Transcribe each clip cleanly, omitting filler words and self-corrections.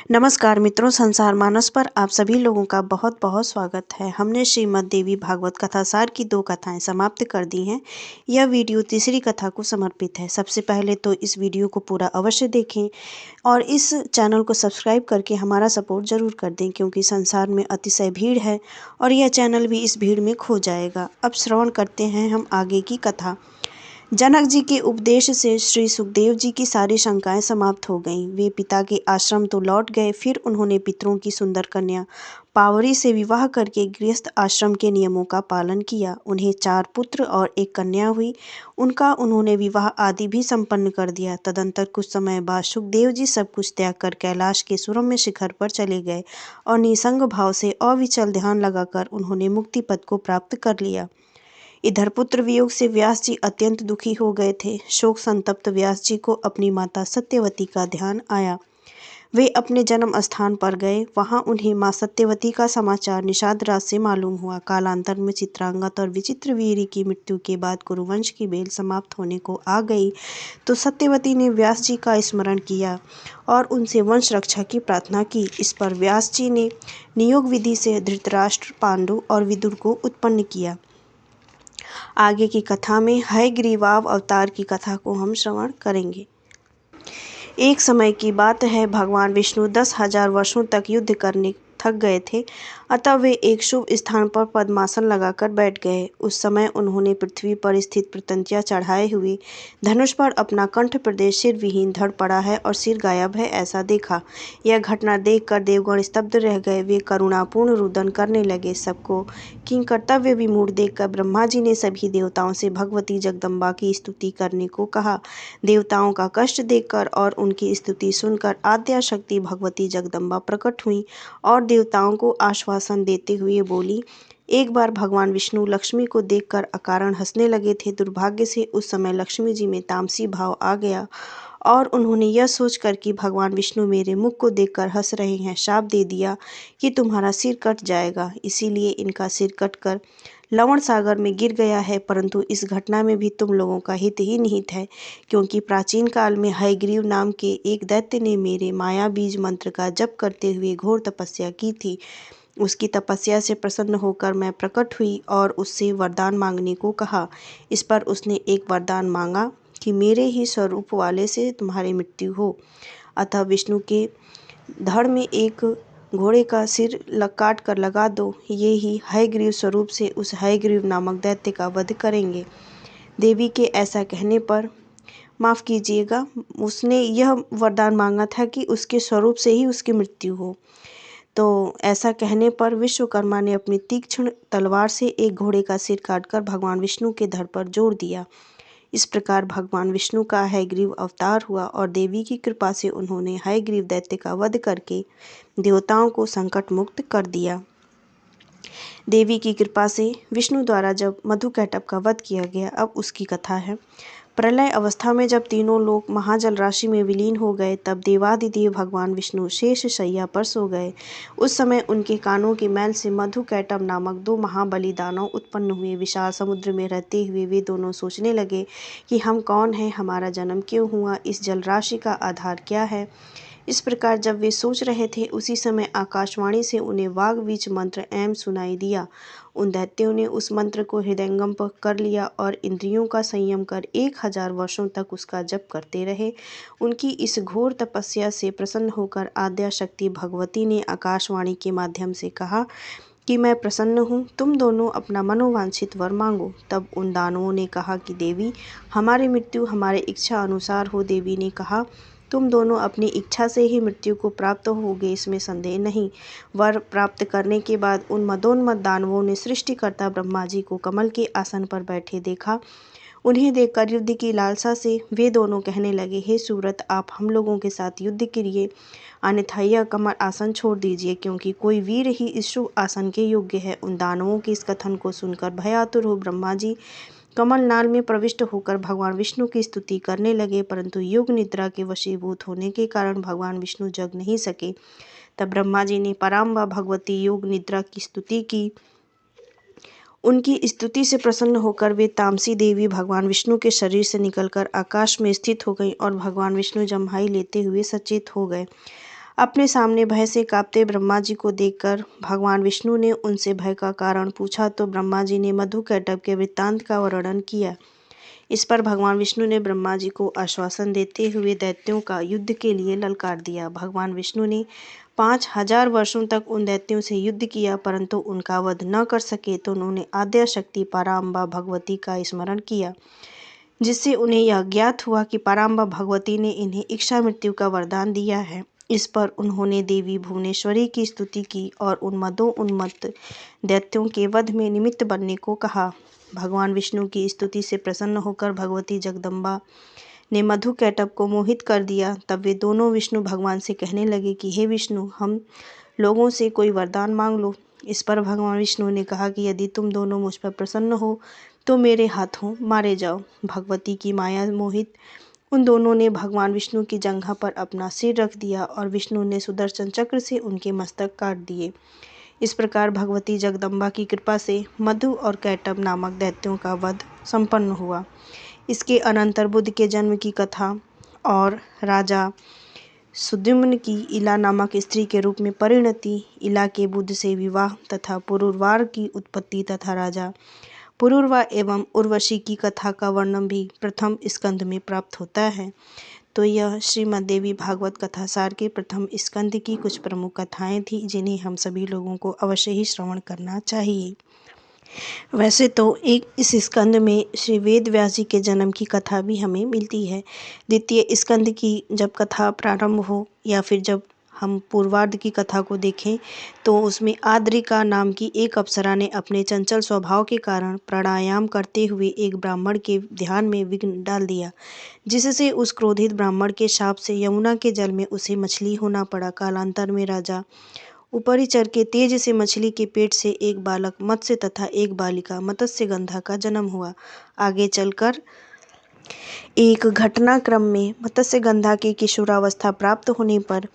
नमस्कार मित्रों, संसार मानस पर आप सभी लोगों का बहुत बहुत स्वागत है। हमने श्रीमद् देवी भागवत कथासार की 2 कथाएं समाप्त कर दी हैं। यह वीडियो तीसरी कथा को समर्पित है। सबसे पहले तो इस वीडियो को पूरा अवश्य देखें और इस चैनल को सब्सक्राइब करके हमारा सपोर्ट ज़रूर कर दें, क्योंकि संसार में अतिशय भीड़ है और यह चैनल भी इस भीड़ में खो जाएगा। अब श्रवण करते हैं हम आगे की कथा। जनक जी के उपदेश से श्री सुखदेव जी की सारी शंकाएं समाप्त हो गईं। वे पिता के आश्रम तो लौट गए। फिर उन्होंने पितरों की सुंदर कन्या पावरी से विवाह करके गृहस्थ आश्रम के नियमों का पालन किया। उन्हें 4 पुत्र और 1 कन्या हुई। उनका उन्होंने विवाह आदि भी संपन्न कर दिया। तदंतर कुछ समय बाद सुखदेव जी सब कुछ त्याग कर कैलाश के सुरम्य शिखर पर चले गए और निसंग भाव से अविचल ध्यान लगाकर उन्होंने मुक्ति पद को प्राप्त कर लिया। इधर पुत्र वियोग से व्यास जी अत्यंत दुखी हो गए थे। शोक संतप्त व्यास जी को अपनी माता सत्यवती का ध्यान आया। वे अपने जन्म स्थान पर गए। वहां उन्हें मां सत्यवती का समाचार निषाद राज से मालूम हुआ। कालांतर में चित्रांगत और विचित्रवीर्य की मृत्यु के बाद कुरुवंश की बेल समाप्त होने को आ गई, तो सत्यवती ने व्यास जी का स्मरण किया और उनसे वंश रक्षा की प्रार्थना की। इस पर व्यास जी ने नियोग विधि से धृतराष्ट्र, पांडु और विदुर को उत्पन्न किया। आगे की कथा में हयग्रीवाव अवतार की कथा को हम श्रवण करेंगे। एक समय की बात है, भगवान विष्णु 10,000 वर्षों तक युद्ध करने थक गए थे, अतः वे एक शुभ स्थान पर पद्मासन लगाकर बैठ गए। उस समय उन्होंने पृथ्वी पर स्थित प्रतंत्या चढ़ाए हुए धनुष पर अपना कंठ प्रदेश सिर विहीन धड़ पड़ा है और सिर गायब है, ऐसा देखा। यह घटना देखकर देवगण स्तब्ध रह गए। वे करुणापूर्ण रुदन करने लगे। सबको किंकर्तव्य विमूढ़ देखकर ब्रह्मा जी ने सभी देवताओं से भगवती जगदम्बा की स्तुति करने को कहा। देवताओं का कष्ट देखकर और उनकी स्तुति सुनकर आद्या शक्ति भगवती जगदम्बा प्रकट हुई और देवताओं को आश्वासन देते हुए बोली। एक बार भगवान विष्णु लक्ष्मी को देखकर अकारण हंसने लगे थे। दुर्भाग्य से उस समय लक्ष्मी जी में तामसी भाव आ गया और उन्होंने यह सोचकर कि भगवान विष्णु मेरे मुख को देखकर हंस रहे हैं, शाप दे दिया कि तुम्हारा सिर कट जाएगा। इसीलिए इनका सिर कटकर लवण सागर में गिर गया है। परंतु इस घटना में भी तुम लोगों का हित ही निहित है, क्योंकि प्राचीन काल में हयग्रीव नाम के एक दैत्य ने मेरे माया बीज मंत्र का जप करते हुए घोर तपस्या की थी। उसकी तपस्या से प्रसन्न होकर मैं प्रकट हुई और उससे वरदान मांगने को कहा। इस पर उसने एक वरदान मांगा कि मेरे ही स्वरूप वाले से तुम्हारी मृत्यु हो। अतः विष्णु के धड़ में एक घोड़े का सिर काट कर लगा दो। ये ही हयग्रीव स्वरूप से उस हयग्रीव नामक दैत्य का वध करेंगे। देवी के ऐसा कहने पर, माफ़ कीजिएगा, उसने यह वरदान मांगा था कि उसके स्वरूप से ही उसकी मृत्यु हो। तो ऐसा कहने पर विश्वकर्मा ने अपनी तीक्ष्ण तलवार से एक घोड़े का सिर काटकर भगवान विष्णु के धड़ पर जोड़ दिया। इस प्रकार भगवान विष्णु का हयग्रीव अवतार हुआ और देवी की कृपा से उन्होंने हयग्रीव दैत्य का वध करके देवताओं को संकट मुक्त कर दिया। देवी की कृपा से विष्णु द्वारा जब मधुकैटभ का वध किया गया, अब उसकी कथा है। प्रलय अवस्था में जब तीनों लोग महाजल राशि में विलीन हो गए, तब देवादिदेव भगवान विष्णु शेष शैया पर सो गए। उस समय उनके कानों की मैल से मधुकैटभ नामक 2 महाबली दानव उत्पन्न हुए। विशाल समुद्र में रहते हुए वे दोनों सोचने लगे कि हम कौन हैं, हमारा जन्म क्यों हुआ, इस जल राशि का आधार क्या है। इस प्रकार जब वे सोच रहे थे, उसी समय आकाशवाणी से उन्हें वाग्बीज मंत्र ऐं सुनाई दिया। उन दैत्यों ने उस मंत्र को हृदयंगम कर लिया और इंद्रियों का संयम कर 1000 वर्षों तक उसका जप करते रहे। उनकी इस घोर तपस्या से प्रसन्न होकर आद्या शक्ति भगवती ने आकाशवाणी के माध्यम से कहा कि मैं प्रसन्न हूँ, तुम दोनों अपना मनोवांछित वर मांगो। तब उन दानवों ने कहा कि देवी, हमारी मृत्यु हमारे इच्छा अनुसार हो। देवी ने कहा, तुम दोनों अपनी इच्छा से ही मृत्यु को प्राप्त होगे, इसमें संदेह नहीं। वर प्राप्त करने के बाद उन मदोन्मत्त दानवों ने सृष्टिकर्ता ब्रह्मा जी को कमल के आसन पर बैठे देखा। उन्हें देखकर युद्ध की लालसा से वे दोनों कहने लगे, हे सुव्रत, आप हम लोगों के साथ युद्ध करिए, अन्यथा यह कमल आसन छोड़ दीजिए, क्योंकि कोई वीर ही इस शुभ आसन के योग्य है। उन दानवों के इस कथन को सुनकर भयातुर हो ब्रह्मा जी कमल नाल में प्रविष्ट होकर भगवान विष्णु की स्तुति करने लगे, परंतु योग निद्रा के वशीभूत होने के कारण भगवान विष्णु जग नहीं सके। तब ब्रह्मा जी ने पराम्बा भगवती योग निद्रा की स्तुति की। उनकी स्तुति से प्रसन्न होकर वे तामसी देवी भगवान विष्णु के शरीर से निकलकर आकाश में स्थित हो गईं और भगवान विष्णु जम्हाई लेते हुए सचेत हो गए। अपने सामने भय से कांपते ब्रह्मा जी को देखकर भगवान विष्णु ने उनसे भय का कारण पूछा तो ब्रह्मा जी ने मधुकैटभ के वृत्तांत का वर्णन किया। इस पर भगवान विष्णु ने ब्रह्मा जी को आश्वासन देते हुए दैत्यों का युद्ध के लिए ललकार दिया। भगवान विष्णु ने 5000 वर्षों तक उन दैत्यों से युद्ध किया, परंतु उनका वध न कर सके तो उन्होंने आद्या शक्ति पराम्बा भगवती का स्मरण किया, जिससे उन्हें यह ज्ञात हुआ कि पराम्बा भगवती ने इन्हें इच्छा मृत्यु का वरदान दिया है। इस पर उन्होंने देवी भुवनेश्वरी की स्तुति की और उन मदोन्मत्त दैत्यों के वध में निमित्त बनने को कहा। भगवान विष्णु की स्तुति से प्रसन्न होकर भगवती जगदम्बा ने मधुकैटभ को मोहित कर दिया। तब वे दोनों विष्णु भगवान से कहने लगे कि हे विष्णु, हम लोगों से कोई वरदान मांग लो। इस पर भगवान विष्णु ने कहा कि यदि तुम दोनों मुझ पर प्रसन्न हो तो मेरे हाथों मारे जाओ। भगवती की माया मोहित उन दोनों ने भगवान विष्णु की जंघा पर अपना सिर रख दिया और विष्णु ने सुदर्शन चक्र से उनके मस्तक काट दिए। इस प्रकार भगवती जगदम्बा की कृपा से मधु और कैटभ नामक दैत्यों का वध संपन्न हुआ। इसके अनंतर बुद्ध के जन्म की कथा और राजा सुद्युम्न की इला नामक स्त्री के रूप में परिणति, इला के बुद्ध से विवाह तथा पुरुरवार की उत्पत्ति तथा राजा पुरुरवा एवं उर्वशी की कथा का वर्णन भी प्रथम स्कंद में प्राप्त होता है। तो यह श्रीमद् देवी भागवत कथासार के प्रथम स्कंद की कुछ प्रमुख कथाएं थी, जिन्हें हम सभी लोगों को अवश्य ही श्रवण करना चाहिए। वैसे तो इस स्कंद में श्री वेद व्यास जी के जन्म की कथा भी हमें मिलती है। द्वितीय स्कंद की जब कथा प्रारंभ हो या फिर जब हम पूर्वार्ध की कथा को देखें तो उसमें आद्रिका नाम की एक अप्सरा ने अपने चंचल स्वभाव के कारण प्राणायाम करते हुए एक ब्राह्मण के ध्यान में विघ्न डाल दिया, जिससे उस क्रोधित ब्राह्मण के शाप से यमुना के जल में उसे मछली होना पड़ा। कालांतर में राजा ऊपरी चर के तेज से मछली के पेट से एक बालक मत्स्य तथा एक बालिका मत्स्यगंधा का जन्म हुआ। आगे चलकर एक घटनाक्रम में मत्स्यगंधा की किशोरावस्था प्राप्त होने पर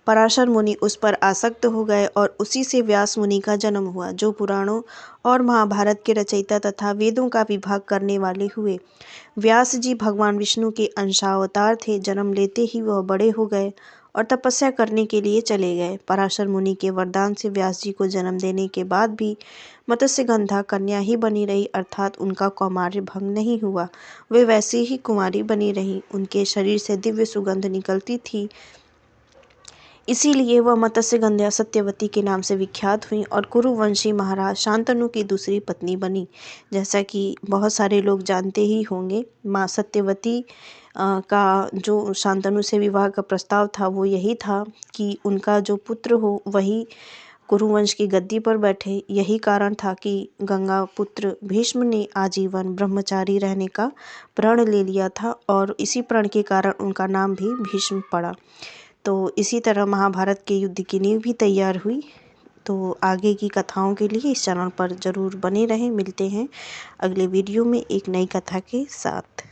पराशर मुनि उस पर आसक्त हो गए और उसी से व्यास मुनि का जन्म हुआ, जो पुराणों और महाभारत के रचयिता तथा वेदों का विभाग करने वाले हुए। व्यास जी भगवान विष्णु के अंशावतार थे। जन्म लेते ही वह बड़े हो गए और तपस्या करने के लिए चले गए। पराशर मुनि के वरदान से व्यास जी को जन्म देने के बाद भी मत्स्यगंधा कन्या ही बनी रही, अर्थात उनका कौमार्य भंग नहीं हुआ। वे वैसे ही कुमारी बनी रही। उनके शरीर से दिव्य सुगंध निकलती थी, इसीलिए वह मत्स्यगंधा सत्यवती के नाम से विख्यात हुई और कुरुवंशी महाराज शांतनु की दूसरी पत्नी बनी। जैसा कि बहुत सारे लोग जानते ही होंगे, माँ सत्यवती का जो शांतनु से विवाह का प्रस्ताव था वो यही था कि उनका जो पुत्र हो वही कुरुवंश की गद्दी पर बैठे। यही कारण था कि गंगा पुत्र भीष्म ने आजीवन ब्रह्मचारी रहने का प्रण ले लिया था और इसी प्रण के कारण उनका नाम भी भीष्म पड़ा। तो इसी तरह महाभारत के युद्ध की नींव भी तैयार हुई। तो आगे की कथाओं के लिए इस चैनल पर ज़रूर बने रहें। मिलते हैं अगले वीडियो में एक नई कथा के साथ।